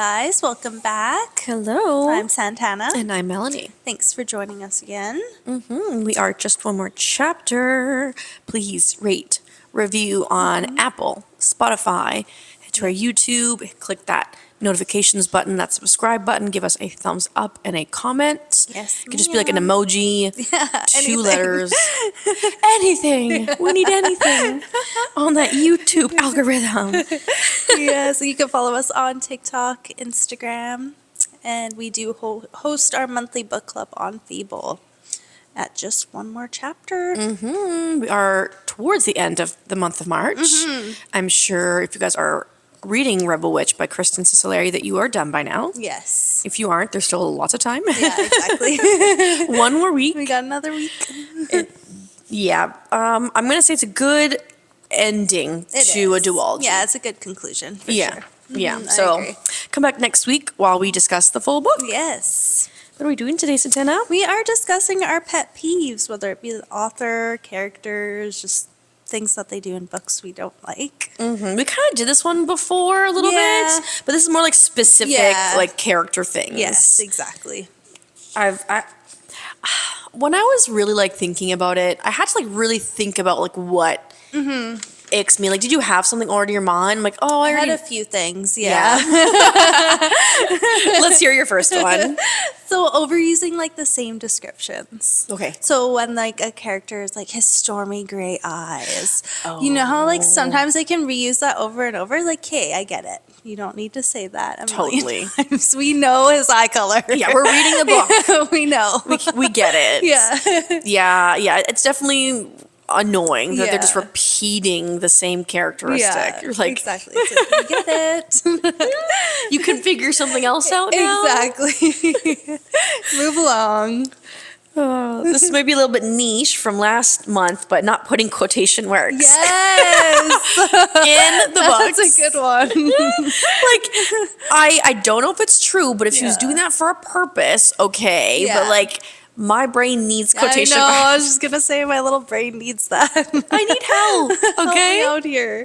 guys, welcome back. Hello. I'm Santana. And I'm Melanie. Thanks for joining us again. We are just one more chapter. Please rate, review on Apple, Spotify, head to our YouTube, click that notifications button, that subscribe button, give us a thumbs up and a comment. Yes, It could just be like an emoji, two anything. letters, anything. We need anything on that YouTube algorithm. Yeah, so you can follow us on TikTok, Instagram, and we do host our monthly book club on Feeble at just one more chapter. We are towards the end of the month of March. I'm sure if you guys are reading Rebel Witch by Kristen Cicilleri that you are done by now. Yes. If you aren't, there's still lots of time. Yeah, exactly. One more week. We got another week. I'm going to say it's a good ending to a duology. Yeah, it's a good conclusion for sure. Yeah. I So agree. come back next week while we discuss the full book. Yes. What are we doing today, Santana? We are discussing our pet peeves, whether it be the author, characters, just things that they do in books we don't like. We kind of did this one before a little Yeah. bit, but this is more like specific, like character things. Yes, exactly. When I was really like thinking about it, I had to like really think about like what icks me. Like, did you have something already in your mind? I'm like, oh, I I already. had a few things, yeah. Let's hear your first one. So overusing like the same descriptions. Okay. So when like a character is like his stormy gray eyes, you know how like sometimes they can reuse that over and over. Like, hey, I get it. You don't need to say that a million Totally. times. We know his eye color. Yeah, we're reading the book. We know. We get it. Yeah. Yeah. It's definitely annoying that they're just Yeah. repeating the same characteristic. Yeah, You're like, exactly. It's like, we get it. you can figure something else out now. Exactly. Move along. This may be a little bit niche from last month, but not putting quotation marks Yes. in the books. That's a good one. Like, I don't know if it's true, but if she was Yeah. doing that for a purpose, okay. Yeah. But like, my brain needs quotation I know. I marks. was just gonna say my little brain needs that. I need help. Help Okay. me out here.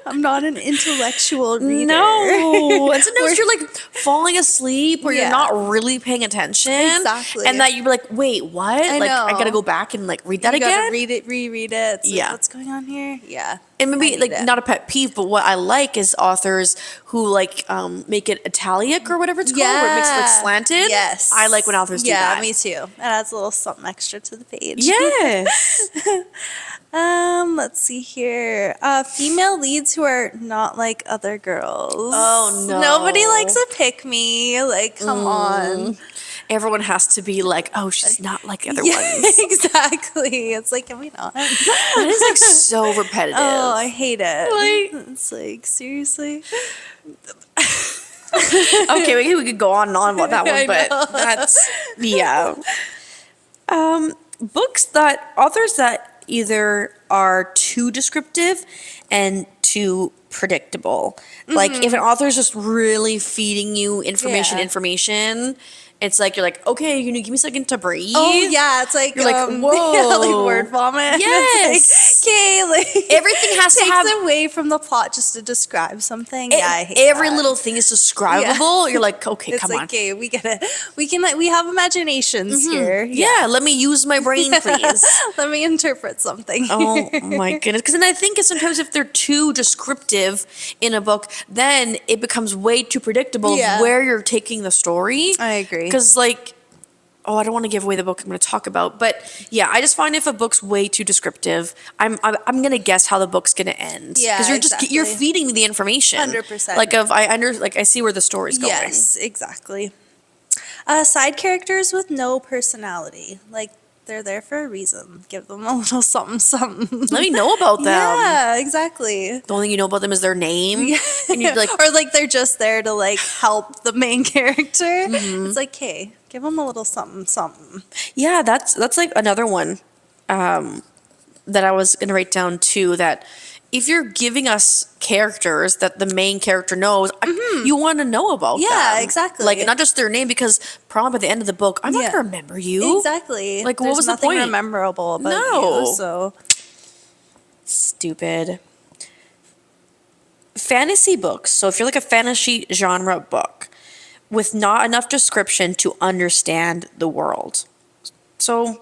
I'm not an intellectual reader. No. And sometimes you're like falling asleep or Yeah. you're not really paying attention. Exactly. And that you're like, wait, what? I like, I know. gotta go back and like read that You gotta again. read it, reread it. It's like, Yeah. what's going on here? Yeah. And I maybe need like it. not a pet peeve, but what I like is authors who like make it italic or whatever it's called, where it makes it like slanted. Yes. I like when authors do that. Yeah, me too. It adds a little something extra to the page. Yes. Let's see here. Female leads who are not like other girls. Oh, no. Nobody likes a pick me. Like, come on. Everyone has to be like, oh, she's not like the other Yeah, ones. exactly. It's like, can we not? That is like so repetitive. Oh, I hate it. Like- It's like, seriously? Okay, we could go on and on about that I one, but know. that's yeah. Books that authors that either are too descriptive and too predictable. Like if an author's just really feeding you information, Yeah. it's like you're like, okay, you give me a second to breathe. Oh, yeah. It's like, You're like, yeah, whoa. like word vomit. Yes. It's like, okay, like, Everything has to takes have away from the plot just to describe something. Yeah, I hate every that. little thing is describable. You're like, okay, It's come like, on. okay, we get it. We have imaginations here. Yeah, let me use my brain, please. Let me interpret something. Oh my goodness. Because then I think sometimes if they're too descriptive in a book, then it becomes way too predictable Yeah. where you're taking the story. I agree. Because like, oh, I don't want to give away the book I'm going to talk about. But yeah, I just find if a book's way too descriptive, I'm going to guess how the book's going to end. Yeah, Because you're exactly. feeding me the information. 100%. Like I see where the story's going. Yes, exactly. Side characters with no personality. Like, they're there for a reason. Give them a little something, something. Let me know about them. Yeah, exactly. The only thing you know about them is their name. And you'd be like, Or like they're just there to like help the main character. Mm-hmm. It's like, hey, give them a little something, something. yeah, that's like another one that I was going to write down too, that if you're giving us characters that the main character knows, you want to know about them. Yeah, exactly. Like, not just their name, because probably by the end of the book, I'm not Yeah. going to remember you. Exactly. Like, what There's was the nothing point? memorable about No. you, so Stupid. Fantasy books. So if you're like a fantasy genre book, with not enough description to understand the world. So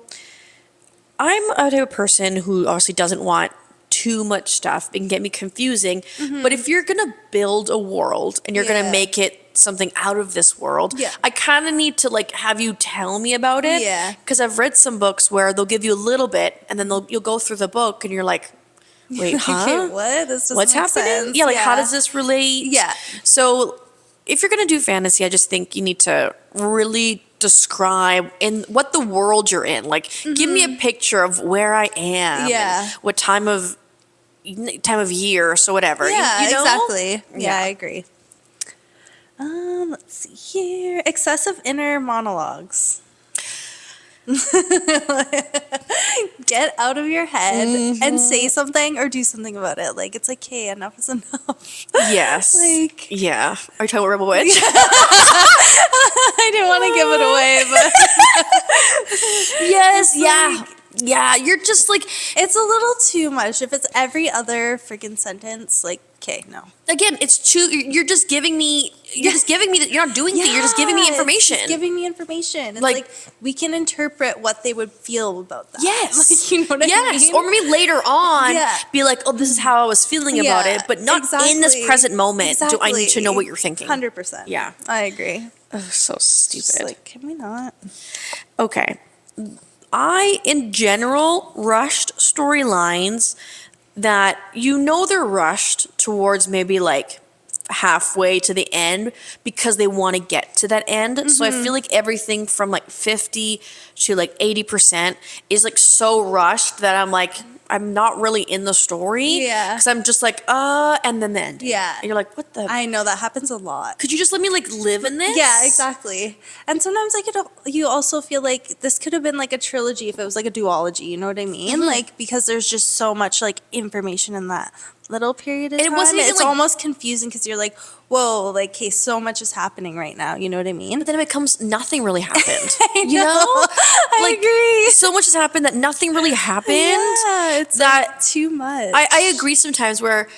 I'm a type of person who obviously doesn't want too much stuff. It can get me confusing. But if you're going to build a world and you're going to make it something out of this world, I kind of need to like have you tell me about it. Yeah. Because I've read some books where they'll give you a little bit and then you'll go through the book and you're like, wait, huh? Okay, what? This doesn't What's make happening? sense. Yeah, like how does this relate? Yeah. So if you're going to do fantasy, I just think you need to really describe in what the world you're in. Like, give me a picture of where I am. Yeah. And what time of year, so whatever. Yeah, you know? exactly. Yeah, Yeah. I agree. Let's see here. Excessive inner monologues. Get out of your head and say something or do something about it. Like, it's like, hey, enough is enough. Yes. Like, yeah. Are you talking about Rebel Witch? I didn't want to give it away, but yes. Yeah. Yeah. You're just like, it's a little too much. If it's every other freaking sentence, like, okay, no. again, it's too, you're just giving me, you're not doing things, you're just giving me information. It's just giving me information. It's Like- like we can interpret what they would feel about that. Yes. Like, you know what I mean? Or maybe later on, Yeah. be like, oh, this is how I was feeling about Yeah, it, but not in this exactly. present moment do I need to know what you're thinking. 100%. Yeah. I agree. Ugh, so Just stupid. like, can we not? Okay. I, in general, rushed storylines that they're rushed towards maybe like halfway to the end because they want to get to that end. So I feel like everything from like 50 to like 80% is like so rushed that I'm like, I'm not really in the story. Yeah. Because I'm just like, and then the end. Yeah. And you're like, what the? I know that happens a lot. Could you just let me like live in this? Yeah, exactly. And sometimes like you also feel like this could have been like a trilogy if it was like a duology, you know what I mean? Like, because there's just so much like information in that little period of And it time. wasn't even, it's like- almost confusing because you're like, whoa, like, okay, so much is happening right now, you know what I mean? But then it becomes nothing really happened. I You know? I agree. So much has happened that nothing really happened. Yeah, it's that like too much. I agree sometimes where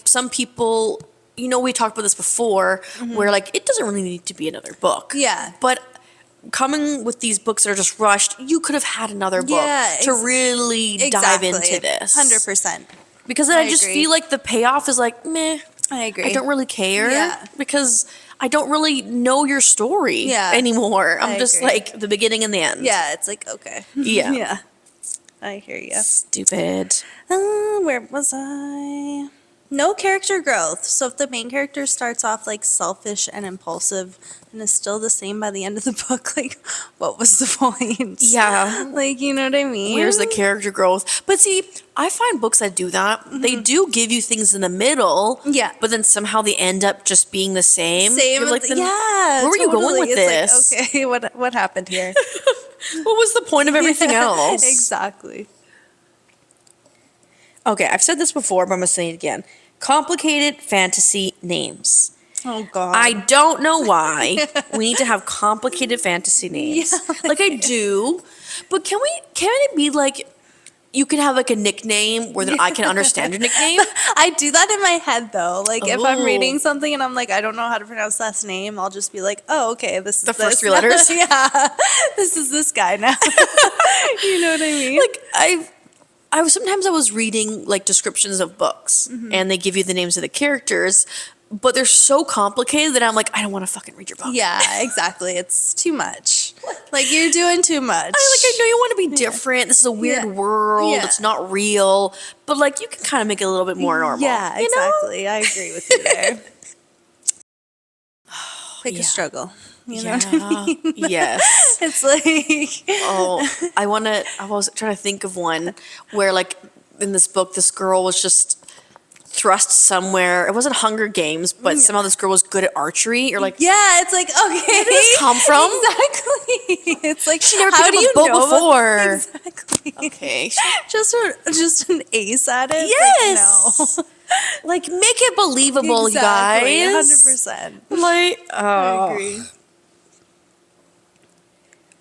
some people, we talked about this before, where like it doesn't really need to be another book. Yeah. But coming with these books that are just rushed, you could have had another book to really dive into this. 100%. Because then I I just agree. feel like the payoff is like, meh, I agree. I don't really care. Yeah. Because I don't really know your story anymore. I'm I just agree. like the beginning and the end. Yeah, it's like, okay. Yeah. Yeah. I hear you. Stupid. Where was I? No character growth. So if the main character starts off like selfish and impulsive and is still the same by the end of the book, like, what was the point? Yeah. Like, you know what I mean? Where's the character growth? But see, I find books that do that, they do give you things in the middle. Yeah. But then somehow they end up just being the same. Same. You're like, then yeah. where were you going with It's this? Like, okay, what happened here? What was the point of everything else? Exactly. Okay, I've said this before, but I'm going to say it again. Complicated fantasy names. Oh, God. I don't know why we need to have complicated fantasy names. Yeah. Like I do, but can it be like, you can have like a nickname where then I can understand your nickname? I do that in my head though. Like if I'm Oh. reading something and I'm like, I don't know how to pronounce last name, I'll just be like, oh, okay, this is The this. first three letters? Yeah, this is this guy now. You know what I mean? Like sometimes I was reading like descriptions of books and they give you the names of the characters, but they're so complicated that I'm like, I don't want to fucking read your book. Yeah, exactly. It's too much. Like you're doing too much. I know you want to be different. This is a weird Yeah. world. Yeah. It's not real, but like you can kind of make it a little bit more normal. Yeah, you know? exactly. I agree with you there. Pick Yeah. a struggle. You know what I Yeah. mean? Yes. It's like Oh, I was trying to think of one where like in this book, this girl was just thrust somewhere. It wasn't Hunger Games, but somehow this girl was good at archery. You're like, yeah, it's like okay. where did this come from? Exactly. It's like She never how picked do up you a bow know before. Exactly. Okay. Just an ace at it. Yes. Like, Like, make it believable, no. Exactly. guys. 100%. Like, I agree.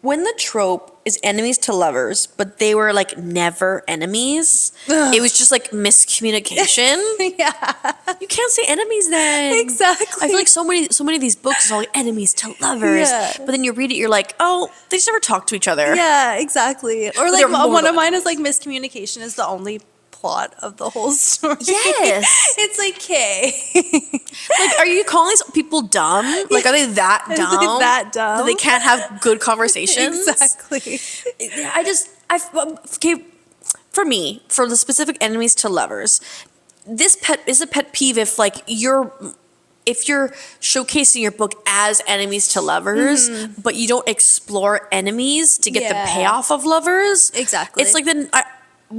when the trope is enemies to lovers, but they were like never enemies. It was just like miscommunication. Yeah. You can't say enemies then. Exactly. I feel like so many of these books are all like enemies to lovers. Yeah. But then you read it, you're like, oh, they just never talk to each other. Yeah, exactly. Or like they're more one of like- mine is like miscommunication is the only plot of the whole story. Yes. It's like, okay. Like, are you calling these people dumb? Like, are they that Is dumb? it that dumb? That they can't have good conversations? Exactly. Okay, for me, for the specific enemies to lovers, this is a pet peeve if like if you're showcasing your book as enemies to lovers, but you don't explore enemies to get the Yeah. payoff of lovers. Exactly. It's like then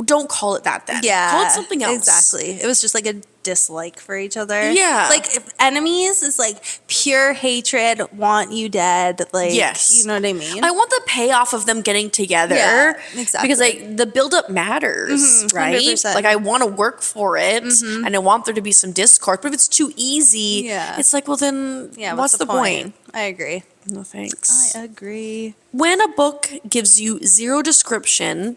don't call it that then. Yeah. Call it something else. Exactly. It was just like a dislike for each other. Yeah. Like if enemies is like pure hatred, want you dead. Like, Yes. you know what I mean? I want the payoff of them getting together. Yeah, exactly. Because like the buildup matters, right? 100%. Like I want to work for it and I want there to be some discord. But if it's too easy, Yeah. it's like, well then yeah. what's the point? I agree. No thanks. I agree. When a book gives you zero description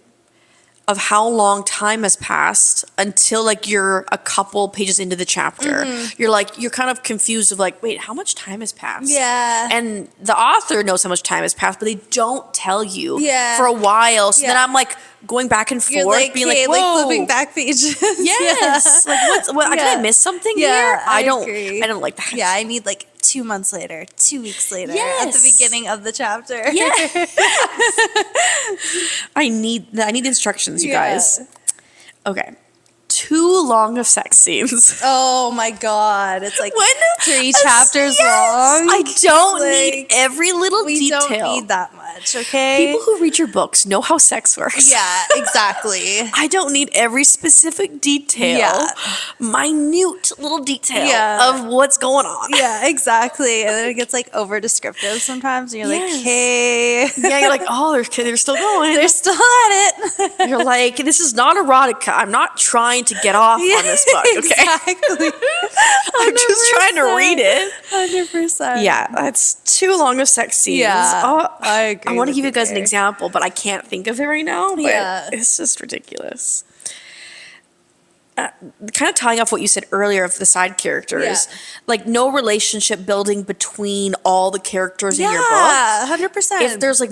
of how long time has passed until like you're a couple pages into the chapter, you're kind of confused of like, wait, how much time has passed? Yeah. And the author knows how much time has passed, but they don't tell you Yeah. for a while. So then Yeah. I'm like going back and You're forth, like, being okay, like, whoa. like flipping back pages. Yes. Like what? Did Yeah. I miss something Yeah, here? I agree. don't like that. Yeah, I need like 2 months later, 2 weeks later, at Yes. the beginning of the chapter. Yeah. I need the instructions, you Yeah. guys. Okay. Too long of sex scenes. Oh my god, it's like When 3 a- chapters yes! long. I don't need Like, every little we detail. don't need that much, okay? People who read your books know how sex works. Yeah, exactly. I don't need every specific detail, Yeah. minute little detail Yeah. of what's going on. Yeah, exactly. And then it gets like over descriptive sometimes, and you're Yes. like, hey, Yeah, you're like, oh, they're still going. they're still at it. You're like, this is not erotica. I'm not trying to get off on this book, okay? Exactly. I'm just trying to read it. 100%. Yeah, that's too long of sex scenes. Yeah, Oh, I agree I want to with give you you guys an there. example, but I can't think of it right now. But Yeah. it's just ridiculous. Kind of tying off what you said earlier of the side characters, Yeah. like no relationship building between all the characters in your book. Yeah, 100%. If there's like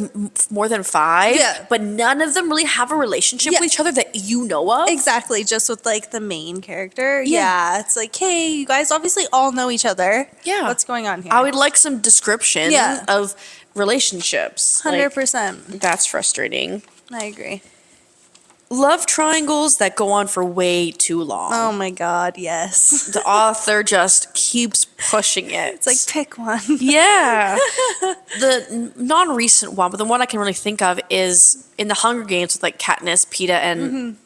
more than 5, Yeah. but none of them really have a relationship Yeah. with each other that you know of. Exactly, just with like the main character. Yeah. Yeah, it's like, hey, you guys obviously all know each other. Yeah. What's going on here? I would like some description Yeah. of relationships. Like, 100%. that's frustrating. I agree. Love triangles that go on for way too long. Oh my god, yes. The author just keeps pushing it. It's like, pick one. yeah. The non-recent one, but the one I can really think of is in the Hunger Games with like Katniss, Peeta, and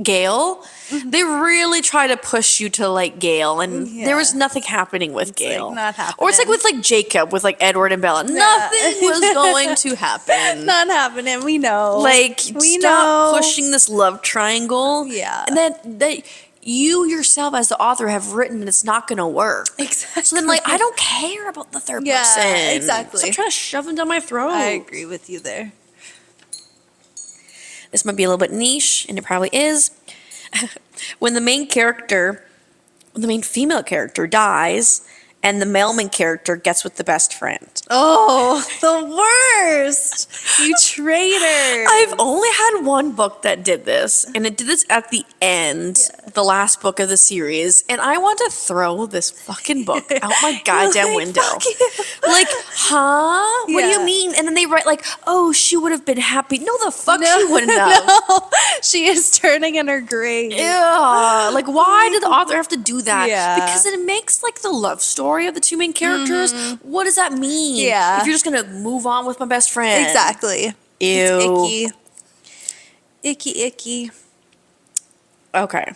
Gale. They really try to push you to like Gale, and Yeah. there was nothing happening with like, Gale. not Or it's like happening. with like Jacob, with like Edward and Bella. Nothing was going to happen. Not happening, we know. Like, we stop know. pushing this love triangle. Yeah. And then you yourself as the author have written and it's not going to work. Exactly. So then, like, I don't care about the third Yeah, person. exactly. Stop trying to shove them down my throat. I agree with you there. This might be a little bit niche, and it probably is. When the main female character dies, and the male main character gets with the best friend. Oh, the worst. You traitor. I've only had one book that did this, and it did this at the end, the last book of the series, and I want to throw this fucking book out my goddamn like, window. "Fuck you." Like, huh? What do you Yeah. mean? And then they write like, oh, she would have been happy. No, the fuck she wouldn't have. No, she is turning in her grave. Yeah, like why did the author have to do that? Yeah. Because it makes like the love story of the two main characters. What does that mean? Yeah. If you're just gonna move on with my best friend. Exactly. Ew. It's icky. Icky. Okay.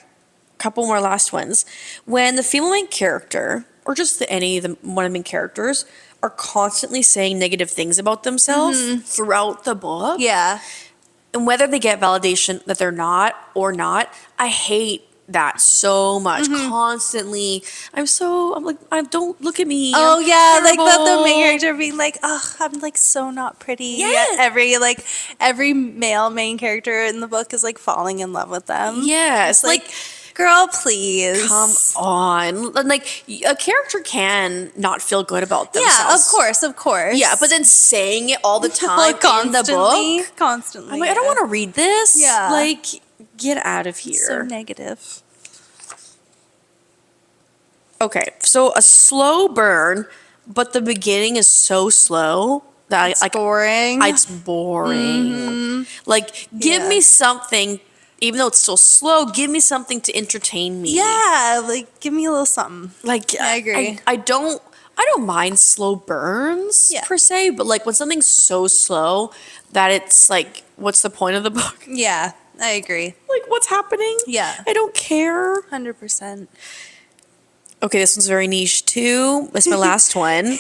Couple more last ones. When the female main character, or just any of the one of the main characters, are constantly saying negative things about themselves throughout the book. Yeah. And whether they get validation that they're not or not, I hate that so much, Mm-hmm. constantly. I'm like, I don't look at me. Oh I'm yeah, like the main terrible. character being like, "Oh, I'm like so not pretty." Yes. Every male main character in the book is like falling in love with them. Yes, It's like, girl, please. come on. And, like, a character can not feel good about themselves. Yeah, of course. Yeah, but then saying it all the time in the constantly, book, constantly. I'm like, I don't want to read this. Yeah. Like, get out of here. So negative. Okay, so a slow burn, but the beginning is so slow that It's boring. it's boring. Like, give Yeah. me something, even though it's still slow, give me something to entertain me. Yeah, like give me a little something. Like, I agree. I don't mind slow burns Yeah. per se, but like when something's so slow that it's like, what's the point of the book? Yeah, I agree. Like, what's happening? Yeah. I don't care. 100%. Okay, this one's very niche too. It's my last one.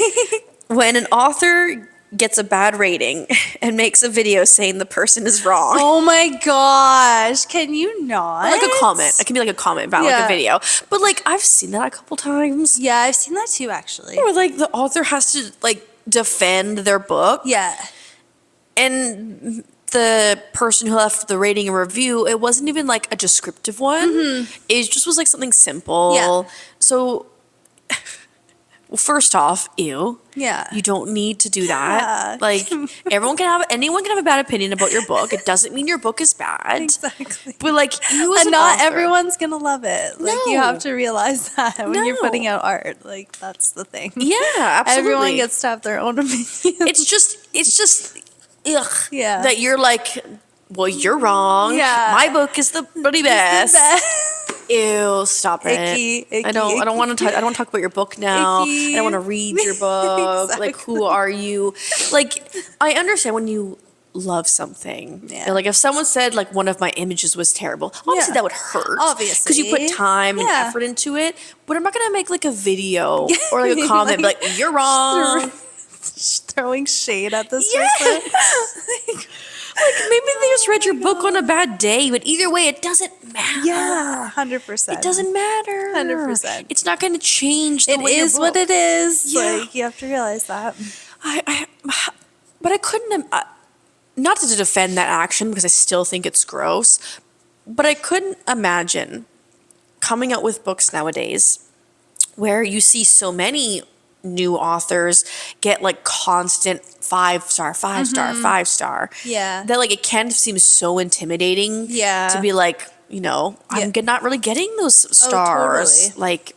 When an author gets a bad rating and makes a video saying the person is wrong. Oh my gosh, can you not? Or like a comment. It can be like a comment about like Yeah. a video. But like I've seen that a couple times. Yeah, I've seen that too, actually. Where like the author has to like defend their book. Yeah. And the person who left the rating and review, it wasn't even like a descriptive one. It just was like something simple. Yeah. So, well, first off, ew. Yeah. You don't need to do that. Yeah. Like anyone can have a bad opinion about your book. It doesn't mean your book is bad. Exactly. But like you as And an not author- everyone's gonna love it. Like you No. have to realize that when you're No. putting out art. Like that's the thing. Yeah, absolutely. Everyone gets to have their own opinion. It's just ugh. Yeah. That you're like, well, you're wrong. Yeah. My book is the bloody best. Ew, stop it. Icky, I don't want to I don't want to talk about your book now. Icky. I don't want to read your book. Like who are you? Like I understand when you love something. Yeah. Like if someone said like one of my images was terrible, obviously Yeah. that would hurt. Obviously. Because you put time and Yeah. effort into it. But I'm not gonna make like a video or like a comment Like- like you're wrong. Throwing shade at this Yeah. person. Like maybe they just read your book on a bad day, but either way, it doesn't matter. Yeah, 100%. It doesn't matter. 100%. It's not going to change the It way your is what book- it is. Yeah. Like you have to realize that. But I couldn't, not to defend that action because I still think it's gross, but I couldn't imagine coming out with books nowadays where you see so many new authors get like constant 5-star, 5-star, 5-star. Yeah. That like it can seem so intimidating. Yeah. To be like, you know, I'm not really getting those stars. totally. Like,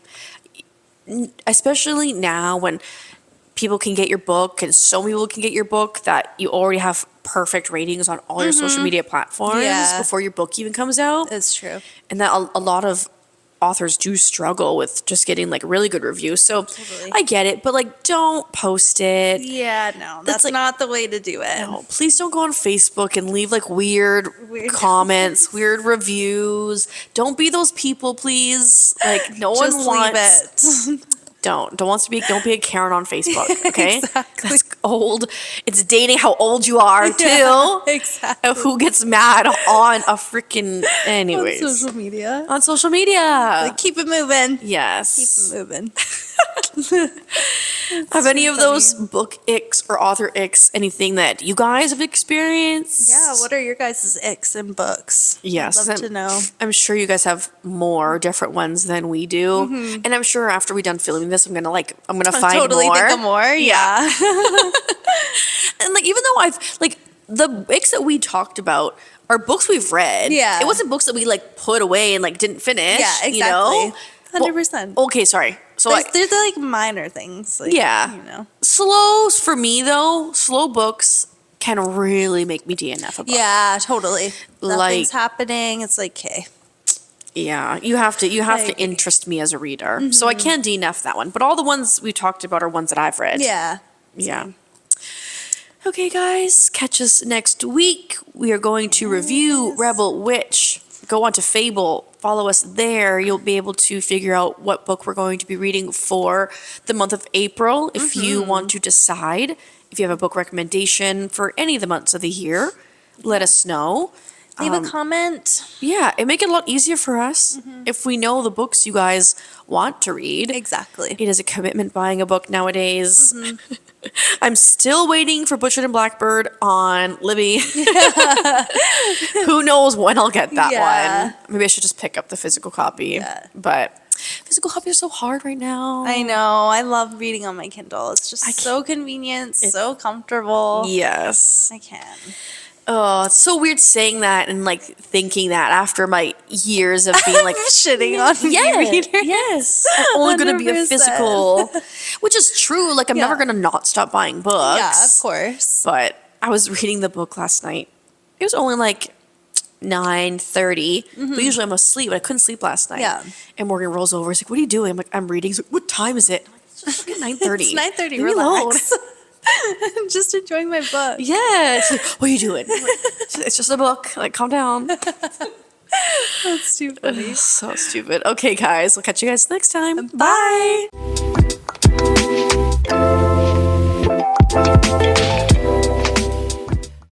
especially now when people can get your book and so many people can get your book that you already have perfect ratings on all your social media platforms Yeah. before your book even comes out. It's true. And that a lot of authors do struggle with just getting like really good reviews. So Totally. I get it, but like don't post it. Yeah, no, that's like- not the way to do it. No, please don't go on Facebook and leave like weird Weird comments, weird reviews. Don't be those people, please. Like no Just one wants. leave it. Don't be a Karen on Facebook, okay? Exactly. That's old. It's dating how old you are too. Yeah, exactly. Of who gets mad on a freaking anyways On social media. on social media. Like, keep it moving. Yes. Keep it moving. Have any of funny. those book icks or author icks anything that you guys have experienced? Yeah, what are your guys' icks in books? Yes, I'd love to know. I'm sure you guys have more different ones than we do, Mm-hmm. and I'm sure after we're done filming this, I'm gonna find Totally more. think of more. Yeah. And like even though I've like the icks that we talked about are books we've read. Yeah. It wasn't books that we like put away and like didn't finish. Yeah, exactly. You know? 100%. Well, okay, sorry. So like, There's like minor things. Like, Yeah. You know. slows for me though, slow books can really make me DNF a book. Yeah, totally. Like- Nothing's happening. It's like, okay. Yeah, you have to agree. interest me as a reader. So I can't DNF that one. But all the ones we talked about are ones that I've read. Yeah. Yeah. Okay, guys, catch us next week. We are going to review Rebel Witch. Go on to Fable. Follow us there. You'll be able to figure out what book we're going to be reading for the month of April. If you want to decide, if you have a book recommendation for any of the months of the year, let us know. Leave a comment. Yeah, it make it a lot easier for us if we know the books you guys want to read. Exactly. It is a commitment buying a book nowadays. I'm still waiting for Butchered and Blackbird on Libby. Who knows when I'll get that Yeah. one. Maybe I should just pick up the physical copy. Yeah. But physical copies are so hard right now. I know. I love reading on my Kindle. It's just so convenient, so comfortable. Yes. I can. Oh, it's so weird saying that and like thinking that after my years of being like Shitting on e-readers. Yes. I'm only going to be a 100%. physical, which is true. Like I'm never Yeah. going to not stop buying books. Yeah, of course. But I was reading the book last night. It was only like 9:30. But usually I'm asleep, but I couldn't sleep last night. Yeah. And Morgan rolls over. He's like, "What are you doing?" I'm like, "I'm reading." He's like, "What time is it?" I'm like, "It's just fucking 9:30." It's 9:30. Leave me alone. Relax. I'm just enjoying my book. Yeah. It's like, "What are you doing?" I'm like, "It's just a book. Like, calm down." That's too funny. So stupid. Okay, guys. We'll catch you guys next time. Bye.